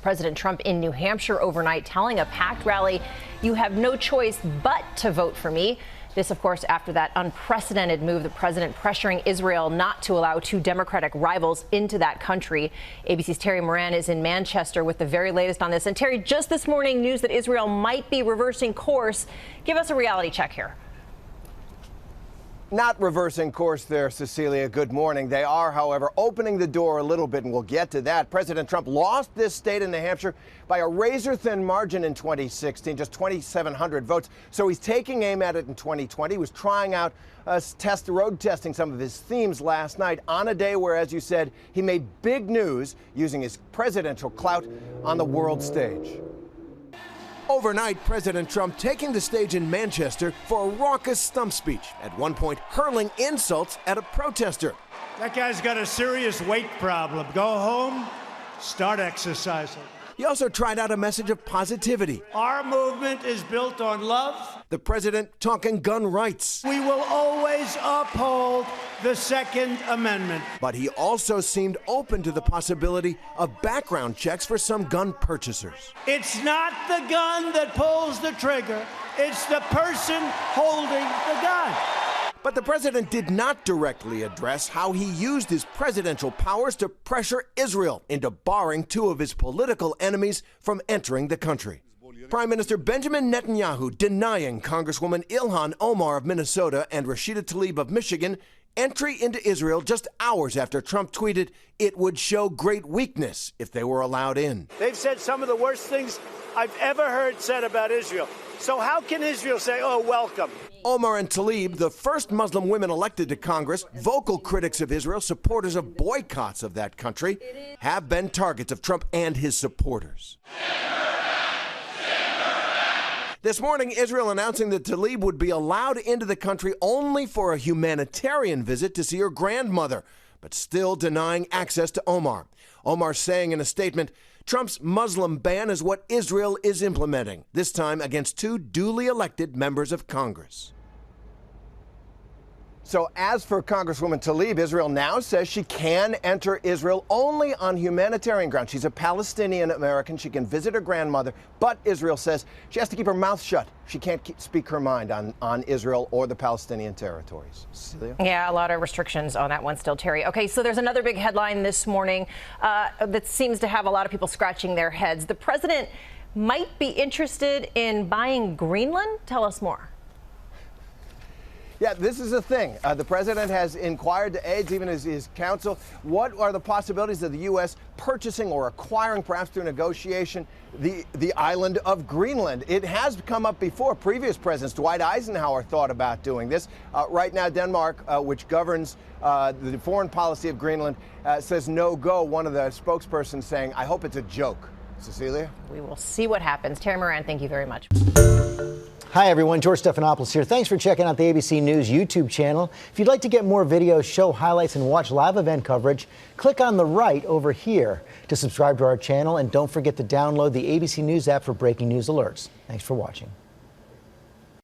President Trump in New Hampshire overnight telling a packed rally, "You have no choice but to vote for me." This, of course, after that unprecedented move, the president pressuring Israel not to allow two Democratic rivals into that country. ABC's Terry Moran is in Manchester with the very latest on this. And Terry, just this morning, news that Israel might be reversing course. Give us a reality check here. Not reversing course there, Cecilia. Good morning. They are, however, opening the door a little bit, and we'll get to that. President Trump lost this state in New Hampshire by a razor-thin margin in 2016, just 2,700 votes. So he's taking aim at it in 2020. He was trying out road testing some of his themes last night on a day where, as you said, he made big news using his presidential clout on the world stage. Overnight, President Trump taking the stage in Manchester for a raucous stump speech, at one point hurling insults at a protester. That guy's got a serious weight problem. Go home, start exercising. He also tried out a message of positivity. Our movement is built on love. The president talking gun rights. We will always uphold the Second Amendment. But he also seemed open to the possibility of background checks for some gun purchasers. It's not the gun that pulls the trigger. It's the person holding the gun. But the president did not directly address how he used his presidential powers to pressure Israel into barring two of his political enemies from entering the country. Prime Minister Benjamin Netanyahu denying Congresswoman Ilhan Omar of Minnesota and Rashida Tlaib of Michigan entry into Israel just hours after Trump tweeted it would show great weakness if they were allowed in. They've said some of the worst things I've ever heard said about Israel. So how can Israel say, oh, welcome? Omar and Talib, the first Muslim women elected to Congress, vocal critics of Israel, supporters of boycotts of that country, have been targets of Trump and his supporters. This morning, Israel announcing that Tlaib would be allowed into the country only for a humanitarian visit to see her grandmother, but still denying access to Omar. Omar saying in a statement, Trump's Muslim ban is what Israel is implementing, this time against two duly elected members of Congress. So as for Congresswoman Tlaib, Israel now says she can enter Israel only on humanitarian grounds. She's a Palestinian American. She can visit her grandmother, but Israel says she has to keep her mouth shut. She can't speak her mind on Israel or the Palestinian territories. Cecilia? Yeah, a lot of restrictions on that one still, Terry. Okay, so there's another big headline this morning that seems to have a lot of people scratching their heads. The president might be interested in buying Greenland. Tell us more. Yeah, this is the thing. The president has inquired to aides, even as his counsel, what are the possibilities of the U.S. purchasing or acquiring, perhaps through negotiation, the island of Greenland. It has come up before. Previous presidents, Dwight Eisenhower, thought about doing this. Right now, Denmark, which governs the foreign policy of Greenland, says no go. One of the spokespersons saying, I hope it's a joke. Cecilia? We will see what happens. Terry Moran, thank you very much. Hi, everyone. George Stephanopoulos here. Thanks for checking out the ABC News YouTube channel. If you'd like to get more videos, show highlights, and watch live event coverage, click on the right over here to subscribe to our channel. And don't forget to download the ABC News app for breaking news alerts. Thanks for watching.